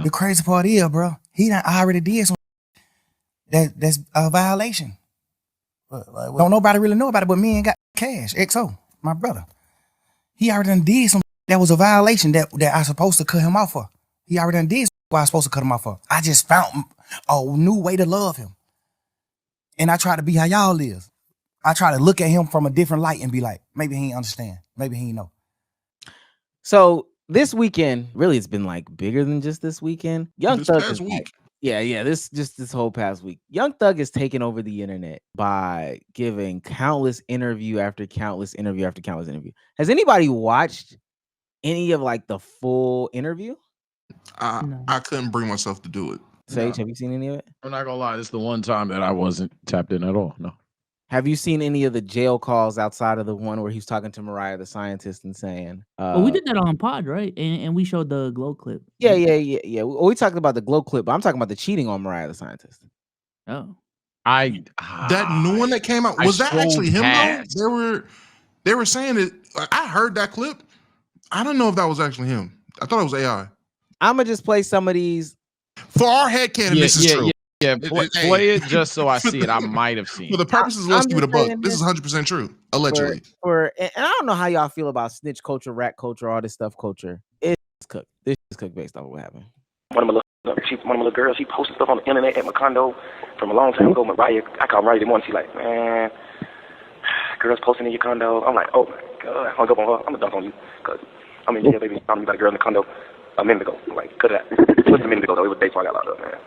The crazy part is, bro, he done already did some that's a violation. What? Don't nobody really know about it, but me and got Cash, XO, my brother. He already done did some that was a violation that I supposed to cut him off for. He already done did what I was supposed to cut him off for. I just found a new way to love him. And I try to be how y'all is. I try to look at him from a different light and be like, maybe he ain't understand. Maybe he ain't know. So this weekend, really, it's been like bigger than just this weekend. Young Thug is week. This whole past week. Young Thug is taking over the internet by giving countless interview after countless interview after countless interview. Has anybody watched any of like the full interview? No. I couldn't bring myself to do it. Sage, have you seen any of it? I'm not gonna lie, this is the one time that I wasn't tapped in at all. No. Have you seen any of the jail calls outside of the one where he was talking to Mariah the scientist and saying well, we did that on pod, right? And we showed the glow clip. Yeah. We talked about the glow clip, but I'm talking about the cheating on Mariah the scientist. Oh. That new one that came out, was that actually him though? They were saying it. I heard that clip. I don't know if that was actually him. I thought it was AI. I'ma just play some of these. For our headcanon, this is true. Yeah, play it just so I see it. I might have seen. For the purposes of let's give it a buck, this is 100% true, allegedly. And I don't know how y'all feel about snitch culture, rat culture, all this stuff culture. It's cooked. This is cooked based off of what happened. One of my little girls, she posted stuff on the internet at my condo from a long time ago. Mariah, I called Mariah the morning. She's like, man, girls posting in your condo. I'm like, oh my God, I hung up on her. I'm gonna dunk on you because I'm in jail, baby. I'm about a girl in the condo a minute ago. I'm like, cut that. Just a minute ago though. It was day before I got locked up, man.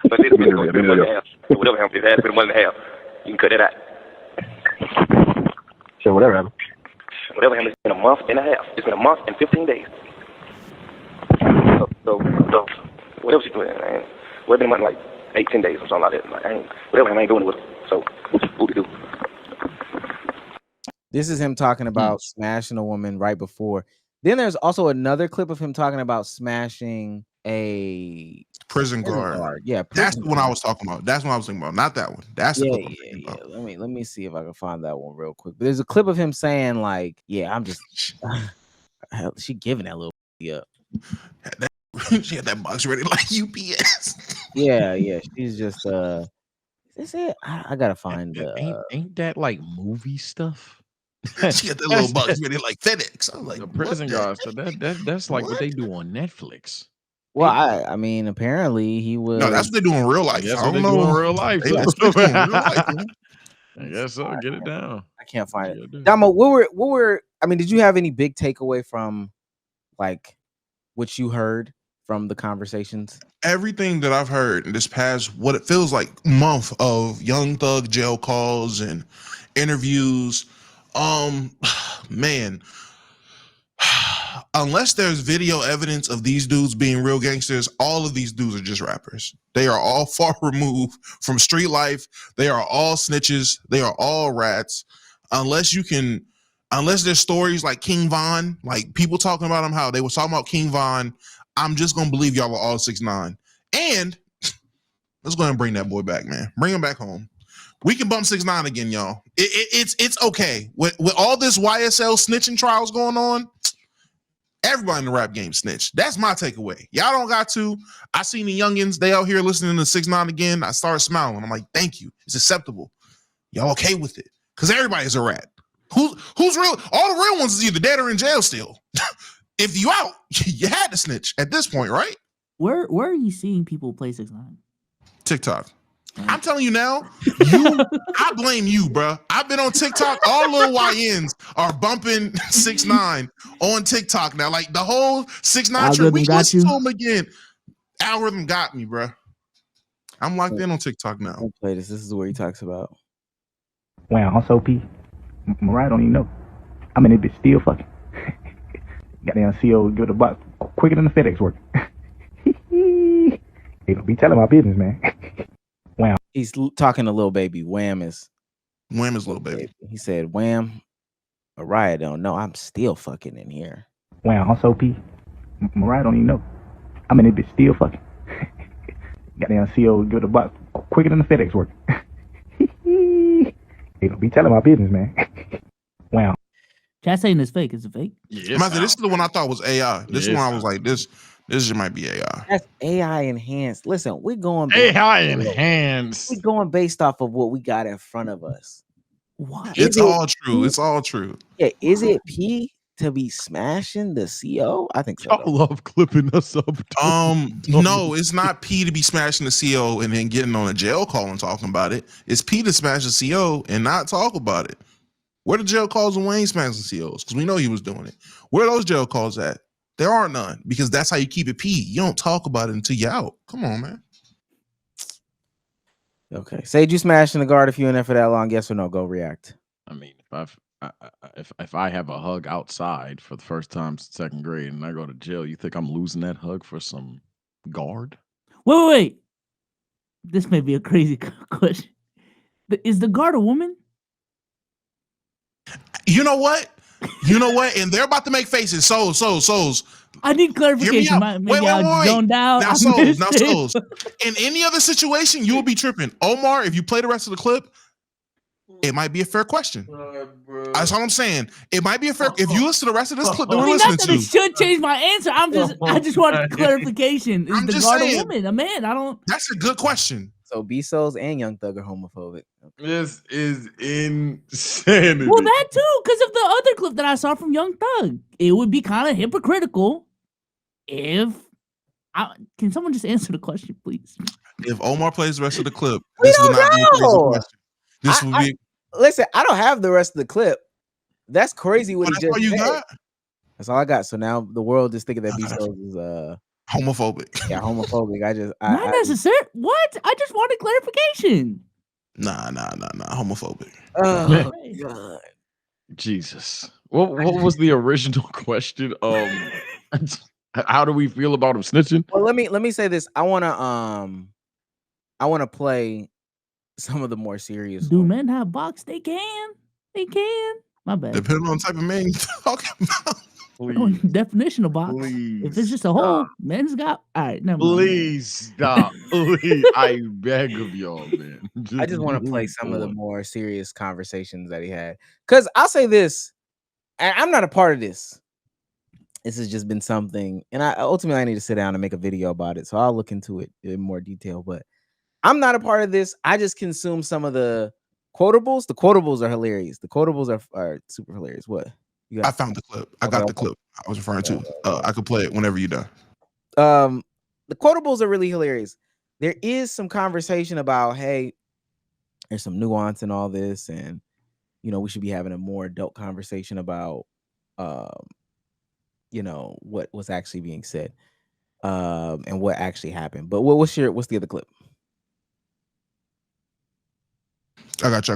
But it's been a month and a half. Whatever happened, it has been a month and a half. You can cut it out. So whatever happened. Whatever happened, it's been a month and a half. It's been a month and 15 days. So whatever she's doing, man. Well, it's been a month, like 18 days or something like that. Like, whatever happened, I ain't doing it with her. So, what to do? This is him talking about smashing a woman right before. Then there's also another clip of him talking about smashing a prison guard. Yeah, that's the one I was talking about. That's what I was thinking about. Not that one. That's the clip about. Let me see if I can find that one real quick. But there's a clip of him saying like, "Yeah, I'm just." She giving that little up. She had that box ready like UPS. Yeah. She's just Is it? I gotta find. Ain't that like movie stuff? She had that little box ready like FedEx. I'm like the prison guard. So that's like what they do on Netflix. Well, I mean, apparently he was. No, that's what they do in real life. That's I what they don't do know in real life. That's what they do in real life. I guess so. Get it down. I can't find it. Damo, what were? I mean, did you have any big takeaway from, like, what you heard from the conversations? Everything that I've heard in this past, what it feels like month of Young Thug jail calls and interviews. Man, unless there's video evidence of these dudes being real gangsters, all of these dudes are just rappers. They are all far removed from street life. They are all snitches. They are all rats. Unless there's stories like King Von, like people talking about him, how they were talking about King Von, I'm just gonna believe y'all are all 6ix9ine. And let's go ahead and bring that boy back, man. Bring him back home. We can bump 6ix9ine again, y'all. It's okay. With all this YSL snitching trials going on, everybody in the rap game snitch. That's my takeaway. Y'all don't got to. I seen the youngins, they out here listening to 6ix9ine again. I started smiling. I'm like, thank you. It's acceptable. Y'all okay with it? Because everybody's a rat. Who's real? All the real ones is either dead or in jail still. If you out, you had to snitch at this point, right? Where are you seeing people play 6ix9ine? TikTok. I'm telling you now, I blame you, bro. I've been on TikTok. All little YNs are bumping 6ix9ine on TikTok now. Like the whole 6ix9ine trip, we listen to him again. Algorithm got me, bro. I'm locked in on TikTok now. I'll play this. This is where he talks about. Wow, I'm so P. Mariah don't even know. I mean, it bitch still fucking. Goddamn CO give it a buck quicker than the FedEx work. They don't be telling my business, man. Wham. He's talking to Lil Baby. Wham is Lil Baby. He said, Wham, Mariah don't know. I'm still fucking in here. Wow, I'm so P. Mariah don't even know. I mean, it bitch still fucking. Goddamn CO give it a buck quicker than the FedEx work. They don't be telling my business, man. Wow. Chat saying it's fake. Is it fake? Yes. This is the one I thought was AI. This one I was like, this This might be AI. That's AI enhanced. Listen, we're going AI enhanced. We're going based off of what we got in front of us. What? It's all true. It's all true. Yeah, is it P to be smashing the CO? I think so. Y'all love clipping us up. No, it's not P to be smashing the CO and then getting on a jail call and talking about it. It's P to smash the CO and not talk about it. Where the jail calls when Wayne smashing COs? Because we know he was doing it. Where are those jail calls at? There aren't none, because that's how you keep it P. You don't talk about it until you're out. Come on, man. Okay. Sage, you smashing the guard if you in there for that long? Yes or no? Go react. I mean, if I have a hug outside for the first time since second grade and I go to jail, you think I'm losing that hug for some guard? Wait. This may be a crazy question. Is the guard a woman? You know what? And they're about to make faces. Souls. I need clarification. Maybe I zoned out. Now, Souls. In any other situation, you will be tripping. Omar, if you play the rest of the clip, it might be a fair question. That's all I'm saying. It might be a fair. If you listen to the rest of this clip that we're listening to, it should change my answer. I just want clarification. Is the guard a woman, a man? I don't. That's a good question. So B-Souls and Young Thug are homophobic. This is insanity. Well, that too, because of the other clip that I saw from Young Thug. It would be kind of hypocritical if can someone just answer the question, please? If Omar plays the rest of the clip, this will not be a crazy question. This will be. Listen, I don't have the rest of the clip. That's crazy. What that's all you got? That's all I got. So now the world is thinking that B-Souls is homophobic. Yeah, homophobic. Not necessarily. What? I just wanted clarification. Nah. Homophobic. Oh God. Jesus. What was the original question? How do we feel about him snitching? Well, let me say this. I wanna play some of the more serious. Do men have box? They can. My bad. Depending on the type of man you're talking about. Please. Definition of box. Please. If it's just a hole, men's got. All right, never mind. Please stop. Please. I beg of y'all, man. I just want to play some of the more serious conversations that he had. Because I'll say this, and I'm not a part of this. This has just been something, and ultimately I need to sit down and make a video about it. So I'll look into it in more detail. But I'm not a part of this. I just consume some of the quotables. The quotables are hilarious. The quotables are super hilarious. What? I found the clip. I got the clip I was referring to. I could play it whenever you're done. The quotables are really hilarious. There is some conversation about, hey, there's some nuance in all this, and we should be having a more adult conversation about what was actually being said and what actually happened. But what's the other clip? I got you.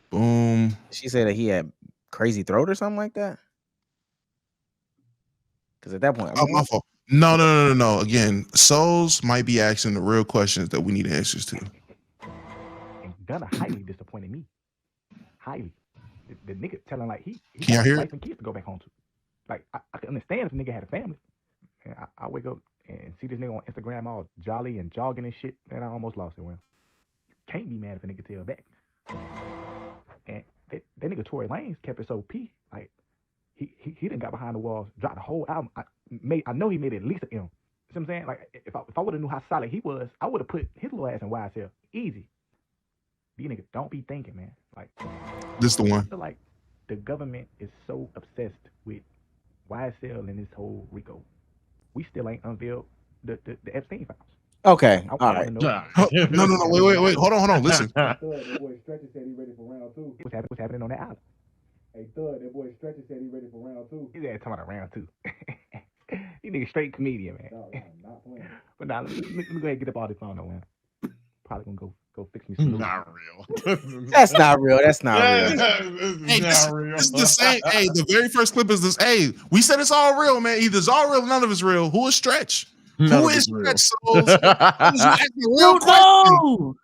Boom. She said that he had crazy throat or something like that. Because at that point, my fault. No. Again, Souls might be asking the real questions that we need answers to. And Gunna highly disappointed me. Highly. The nigga telling like he Can y'all hear wife and kids to go back home to. Like I can understand if the nigga had a family. And I wake up and see this nigga on Instagram all jolly and jogging and shit, and I almost lost it. Well, can't be mad if a nigga tell back. And that nigga Tory Lanez kept it so P. Like he done got behind the walls, dropped the whole album. I know he made at least an M. You know what I'm saying? Like if I would have knew how solid he was, I would have put his little ass in YSL. Easy. These niggas don't be thinking, man. Like this the one. I feel like the government is so obsessed with YSL and this whole RICO. We still ain't unveiled the Epstein files. Okay. All right. No. Wait. Hold on. Listen. That boy Stretcher said he ready for round two. What's happening on that island? Hey, Thug, that boy Stretcher said he ready for round two. He's talking about round two. You nigga straight comedian, man. No, not playing. But now let me go ahead and get up all this phone, though, man. Probably gonna go fix me some. Not real. That's not real. That's not real. Hey, this is the same. Hey, the very first clip is this. Hey, we said it's all real, man. Either it's all real, or none of it's real. Who is Stretch? Who is Stretch? Souls? Real questions.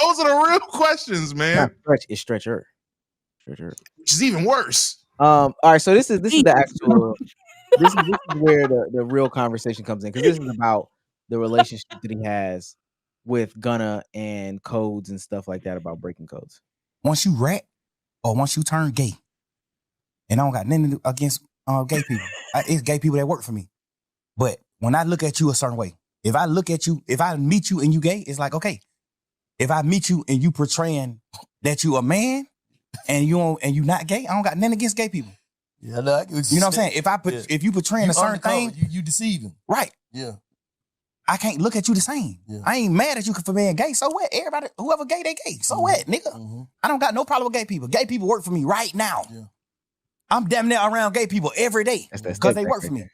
Those are the real questions, man. Stretch is Stretcher. Which is even worse. All right, so this is the actual. This is where the real conversation comes in, because this is about the relationship that he has with Gunna and codes and stuff like that, about breaking codes. Once you rat or once you turn gay, and I don't got nothing against gay people. It's gay people that work for me. But when I look at you a certain way, if I meet you and you gay, it's like, okay. If I meet you and you portraying that you a man and you not gay, I don't got nothing against gay people. Yeah, no, I get what you know what I'm saying? If you portraying a certain thing, you deceiving. Right. Yeah. I can't look at you the same. Yeah. I ain't mad at you for being gay. So what? Everybody, whoever gay, they gay. So what, nigga? I don't got no problem with gay people. Gay people work for me right now. Yeah. I'm damn near around gay people every day because they work for me.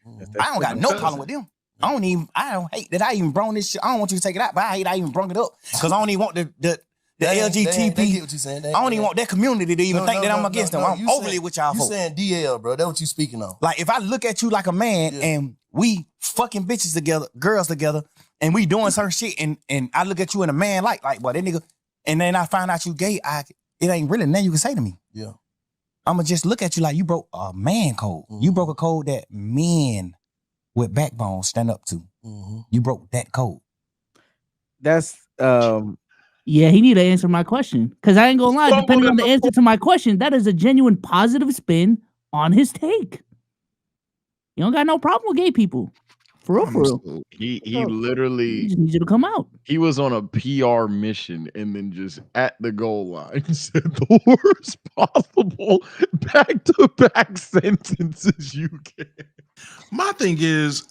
I don't got no problem with them. I don't hate that I even brought this shit. I don't want you to take it out, but I hate I even brought it up because I don't even want the LGBT. They get what you saying. I don't even want that community to even think that I'm against them. I'm overly with y'all You folks. saying DL, bro. That's what you speaking on. Like, if I look at you like a man and we fucking bitches together, girls together, and we doing certain shit, and I look at you and a man like, boy, that nigga, and then I find out you gay, it ain't really nothing you can say to me. Yeah. I'ma just look at you like you broke a man code. You broke a code that men with backbone stand up to. You broke that code. That's yeah, he need to answer my question. Because I ain't gonna lie, depending on the answer to my question, that is a genuine positive spin on his take. You don't got no problem with gay people. For real. He literally He just needs you to come out. He was on a PR mission and then just at the goal line said the worst possible back-to-back sentences you can. My thing is,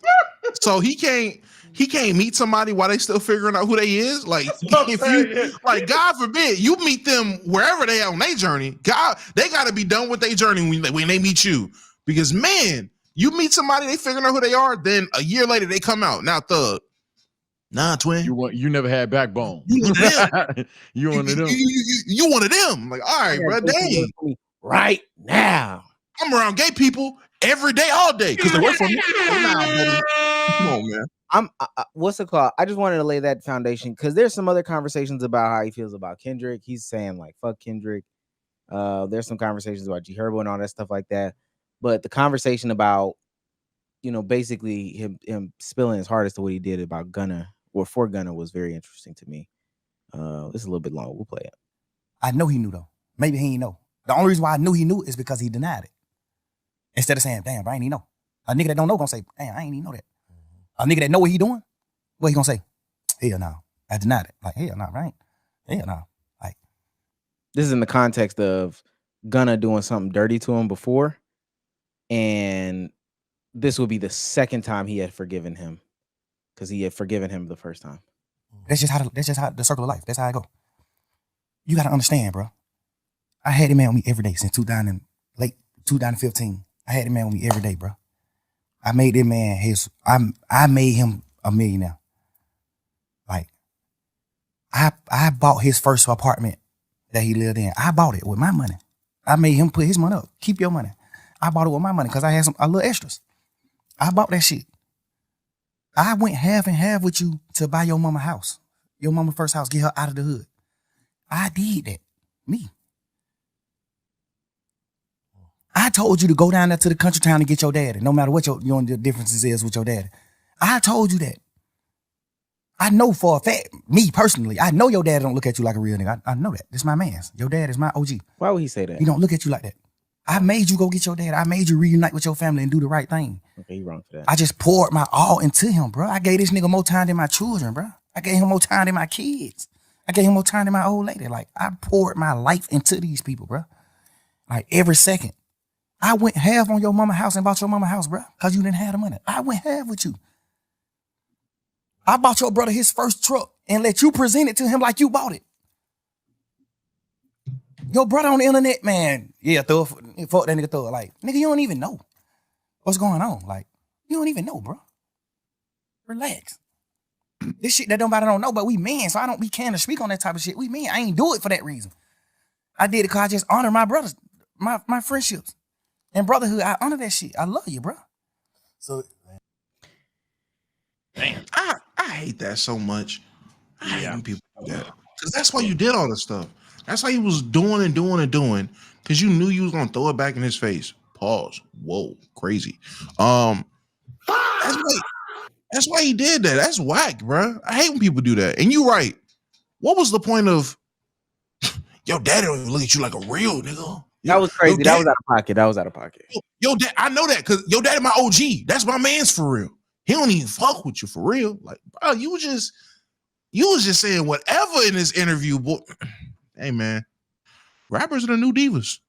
so he can't meet somebody while they still figuring out who they is. Like, if you, like, God forbid, you meet them wherever they are on their journey. God, they got to be done with their journey when they meet you. Because, man, you meet somebody, they figuring out who they are, then a year later they come out. Now, thug. Nah, twin. You never had backbone. You one of them. You one of them. You one of them. Like, all right, bro, dang. Right now. I'm around gay people every day, all day, because they work for me. Nah, buddy. Come on, man. What's it called? I just wanted to lay that foundation because there's some other conversations about how he feels about Kendrick. He's saying like fuck Kendrick. There's some conversations about G Herbo and all that stuff like that. But the conversation about, basically him spilling his heart as to what he did about Gunna or for Gunna was very interesting to me. It's a little bit long. We'll play it. I know he knew though. Maybe he ain't know. The only reason why I knew he knew is because he denied it. Instead of saying, damn, bro, I ain't even know. A nigga that don't know gonna say, damn, I ain't even know that. A nigga that know what he doing, what he gonna say? Hell no. I denied it. Like, hell no, right? Hell no. Like, this is in the context of Gunna doing something dirty to him before, and this would be the second time he had forgiven him because he had forgiven him the first time. That's just how the circle of life. That's how I go. You gotta understand, bro. I had a man with me every day since late 2015. I had a man with me every day, bro. I made that man I made him a millionaire. Like, I bought his first apartment that he lived in. I bought it with my money. I made him put his money up. Keep your money. I bought it with my money because I had a little extras. I bought that shit. I went half and half with you to buy your mama house. Your mama first house, get her out of the hood. I did that. Me. I told you to go down there to the country town and get your daddy, no matter what your differences is with your daddy. I told you that. I know for a fact, me personally, I know your dad don't look at you like a real nigga. I know that. This my man's. Your dad is my OG. Why would he say that? He don't look at you like that. I made you go get your dad. I made you reunite with your family and do the right thing. Okay, you wrong for that. I just poured my all into him, bro. I gave this nigga more time than my children, bro. I gave him more time than my kids. I gave him more time than my old lady. Like, I poured my life into these people, bro. Like, every second. I went half on your mama house and bought your mama house, bro, because you didn't have the money. I went half with you. I bought your brother his first truck and let you present it to him like you bought it. Your brother on the internet, man, yeah, fuck that nigga thug. Like, nigga, you don't even know what's going on. Like, you don't even know, bro. Relax. This shit that nobody don't know, but we men, so we can't speak on that type of shit. We men, I ain't do it for that reason. I did it because I just honor my brothers, my friendships. And brotherhood, I honor that shit. I love you, bro. So, man, I hate that so much. I hate when people do that. Because that's why you did all this stuff. That's why you was doing and doing and doing. Because you knew you was going to throw it back in his face. Pause. Whoa. Crazy. That's why he did that. That's whack, bro. I hate when people do that. And you right. What was the point of your daddy don't even look at you like a real nigga? That was crazy. That was out of pocket. That was out of pocket. Yo, dad, I know that because your dad is my OG. That's my man's for real. He don't even fuck with you for real. Like, bro, you was just saying whatever in this interview, boy. Hey, man, rappers are the new divas.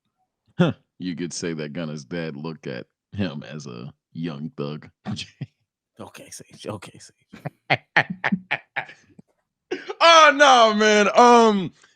You could say that Gunna's dad looked at him as a young thug. Okay, Sage. Okay, Sage. Oh no, man.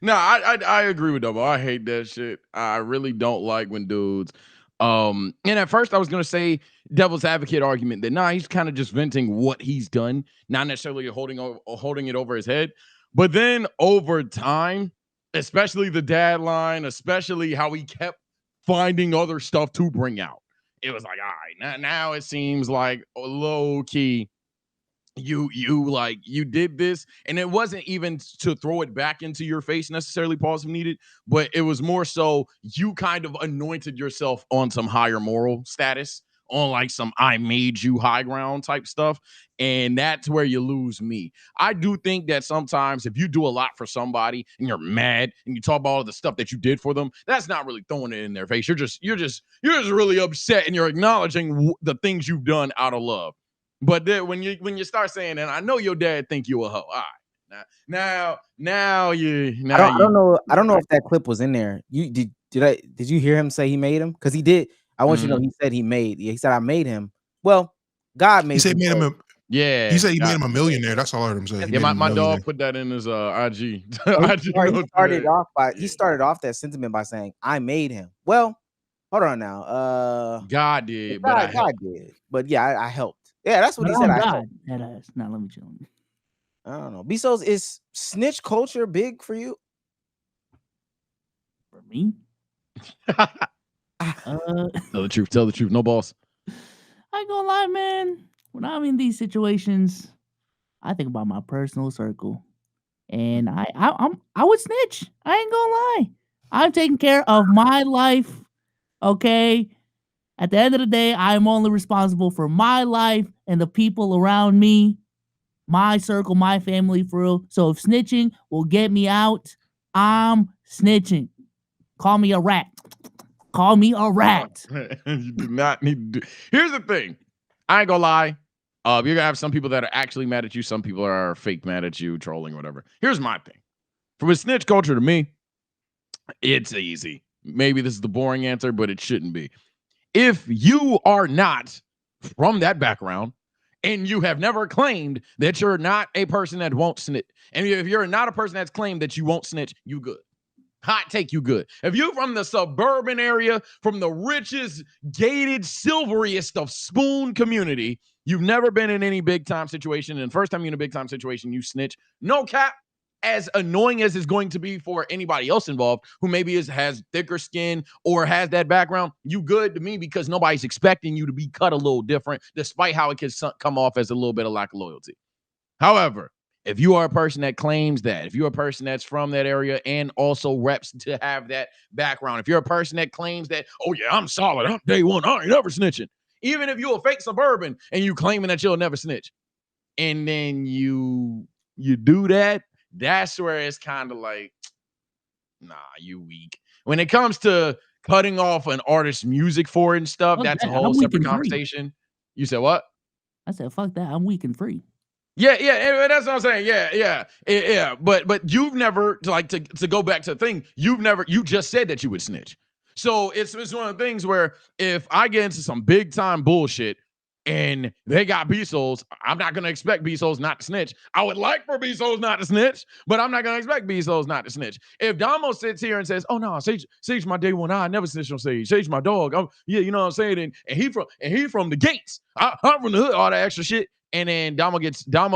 No, I agree with Double. I hate that shit. I really don't like when dudes. And at first I was gonna say devil's advocate argument that he's kind of just venting what he's done, not necessarily holding it over his head. But then over time, especially the dad line, especially how he kept finding other stuff to bring out, it was like, all right, now it seems like low key. You did this, and it wasn't even to throw it back into your face necessarily, pause if needed, but it was more so you kind of anointed yourself on some higher moral status, on like some I made you high ground type stuff, and that's where you lose me. I do think that sometimes if you do a lot for somebody and you're mad and you talk about all the stuff that you did for them, that's not really throwing it in their face. You're just really upset, and you're acknowledging the things you've done out of love. But then when you start saying, and I know your dad think you a hoe. All right. Now you. I don't know if that clip was in there. You did you hear him say he made him? Because he did. I want you to know he said he said I made him. Well, God made him. He said made him yeah. He said he made him a millionaire. That's all I heard him say. Yeah, my dog put that in his IG. He started off that sentiment by saying I made him. Well, hold on now. God did, God did. But yeah, I helped. Yeah, that's what he said. God, that ass. Now let me chill. I don't know. Bezos, is snitch culture big for you? For me? Tell the truth. No boss. I ain't gonna lie, man. When I'm in these situations, I think about my personal circle, and I would snitch. I ain't gonna lie. I'm taking care of my life. Okay. At the end of the day, I'm only responsible for my life and the people around me, my circle, my family, for real. So if snitching will get me out, I'm snitching. Call me a rat. Call me a rat. You do not need to do. Here's the thing. I ain't gonna lie. You're gonna have some people that are actually mad at you. Some people are fake mad at you, trolling, whatever. Here's my thing. From a snitch culture to me, it's easy. Maybe this is the boring answer, but it shouldn't be. If you are not from that background and you have never claimed that you're not a person that won't snitch, and if you're not a person that's claimed that you won't snitch, you good. Hot take, you good. If you're from the suburban area, from the richest, gated, silveriest of Spoon community, you've never been in any big time situation, and the first time you're in a big time situation, you snitch. No cap. As annoying as it's going to be for anybody else involved who maybe has thicker skin or has that background, you good to me because nobody's expecting you to be cut a little different, despite how it can come off as a little bit of lack of loyalty. However, if you are a person that claims that, if you're a person that's from that area and also reps to have that background, if you're a person that claims that, oh yeah, I'm solid, I'm day one, I ain't never snitching. Even if you're a fake suburban and you claiming that you'll never snitch, and then you do that, that's where it's kind of like, nah, you weak. When it comes to cutting off an artist's music for it and stuff, that's a whole separate conversation. You said what? I said, fuck that. I'm weak and free. Yeah, that's what I'm saying. Yeah. But you've never, like, to go back to the thing, you just said that you would snitch. So it's one of the things where if I get into some big time bullshit and they got Bezos, I'm not going to expect Bezos not to snitch. I would like for Bezos not to snitch, but I'm not going to expect Bezos not to snitch. If Damo sits here and says, oh no, Sage my day one, I never snitch on Sage. Sage my dog. Yeah, you know what I'm saying? And he from the gates. I'm from the hood, all that extra shit. And then Damo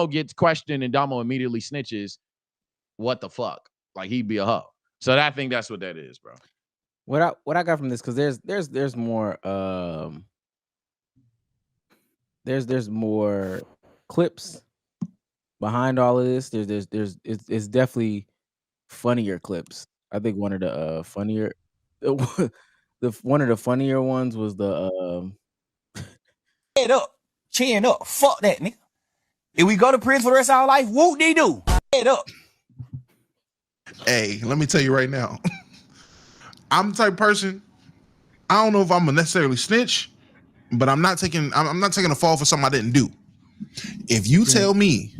gets questioned and Damo immediately snitches. What the fuck? Like he'd be a hoe. So I think that's what that is, bro. What I got from this, because there's more there's more clips behind all of this. It's definitely funnier clips. I think one of the funnier ones was the Head up, chin up, fuck that nigga. If we go to prison for the rest of our life, whoop de do. Head up. Hey, let me tell you right now. I'm the type of person, I don't know if I'm a necessarily snitch, but I'm not taking a fall for something I didn't do. If you tell me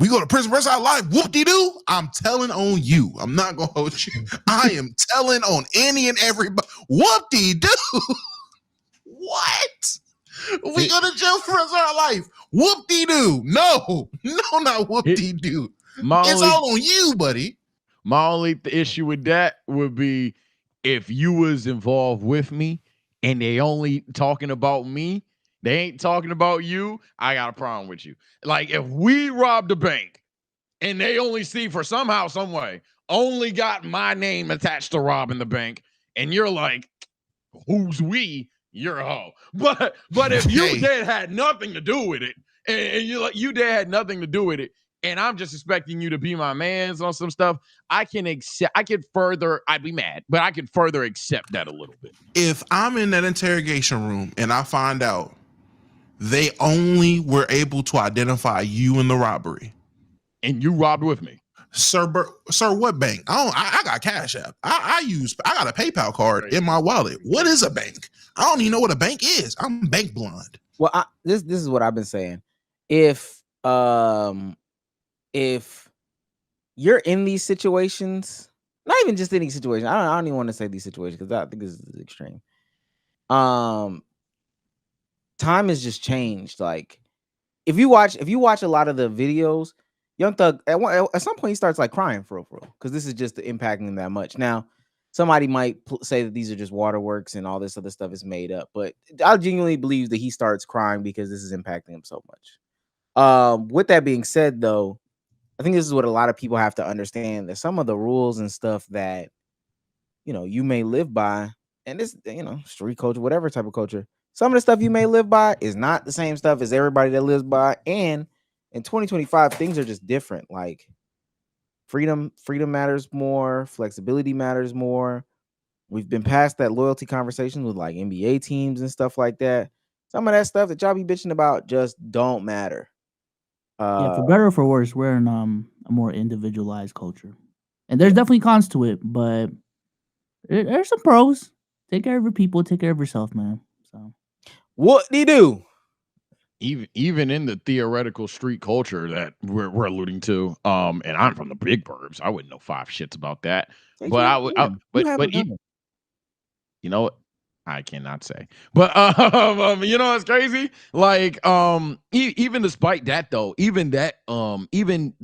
we go to prison rest of our life, whoop-de-doo, I'm telling on you. I'm not gonna hold you. I am telling on any and everybody. Whoop-de-doo. What? We go to jail for the rest of our life. Whoop-de-doo. No, not whoop-de-doo. It's all on you, buddy. My only issue with that would be if you was involved with me and they only talking about me, they ain't talking about you, I got a problem with you. Like if we robbed a bank and they only see for somehow, some way, only got my name attached to robbing the bank, and you're like, who's we? You're a hoe. But if you dad had nothing to do with it, and you're like, you dad had nothing to do with it, and I'm just expecting you to be my mans on some stuff, I'd be mad, but I could further accept that a little bit. If I'm in that interrogation room and I find out they only were able to identify you in the robbery, and you robbed with me, sir, what bank? I got Cash App. I got a PayPal card in my wallet. What is a bank? I don't even know what a bank is. I'm bank blind. Well, this is what I've been saying. If you're in these situations, not even just any situation, I don't even want to say these situations because I think this is extreme. Time has just changed. Like if you watch a lot of the videos, Young Thug at some point he starts like crying for real, because this is just impacting him that much. Now, somebody might say that these are just waterworks and all this other stuff is made up, but I genuinely believe that he starts crying because this is impacting him so much. With that being said, though, I think this is what a lot of people have to understand, that some of the rules and stuff that, you may live by, and this, street culture, whatever type of culture, some of the stuff you may live by is not the same stuff as everybody that lives by. And in 2025, things are just different. Like freedom matters more, flexibility matters more. We've been past that loyalty conversation with like NBA teams and stuff like that. Some of that stuff that y'all be bitching about just don't matter. Yeah, for better or for worse, we're in a more individualized culture, and there's definitely cons to it, but there's some pros. Take care of your people, take care of yourself, man. So, what do you do? Even in the theoretical street culture that we're alluding to, and I'm from the big burbs, I wouldn't know five shits about that. You know what? I cannot say, but it's crazy. Like, even despite that, though, even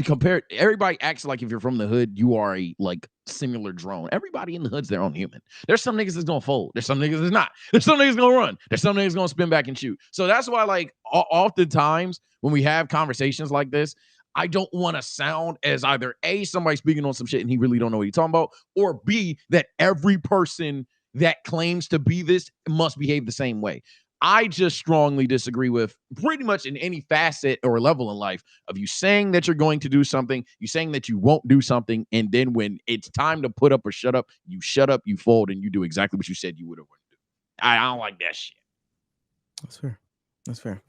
compared, everybody acts like if you're from the hood, you are a like similar drone. Everybody in the hood's their own human. There's some niggas that's gonna fold. There's some niggas that's not. There's some niggas gonna run. There's some niggas gonna spin back and shoot. So that's why, like, oftentimes when we have conversations like this, I don't want to sound as either A, somebody speaking on some shit and he really don't know what he's talking about, or B, that every person that claims to be this must behave the same way. I just strongly disagree with pretty much in any facet or level in life of you saying that you're going to do something, you saying that you won't do something, and then when it's time to put up or shut up, you fold, and you do exactly what you said you would have. I don't like that shit. That's fair.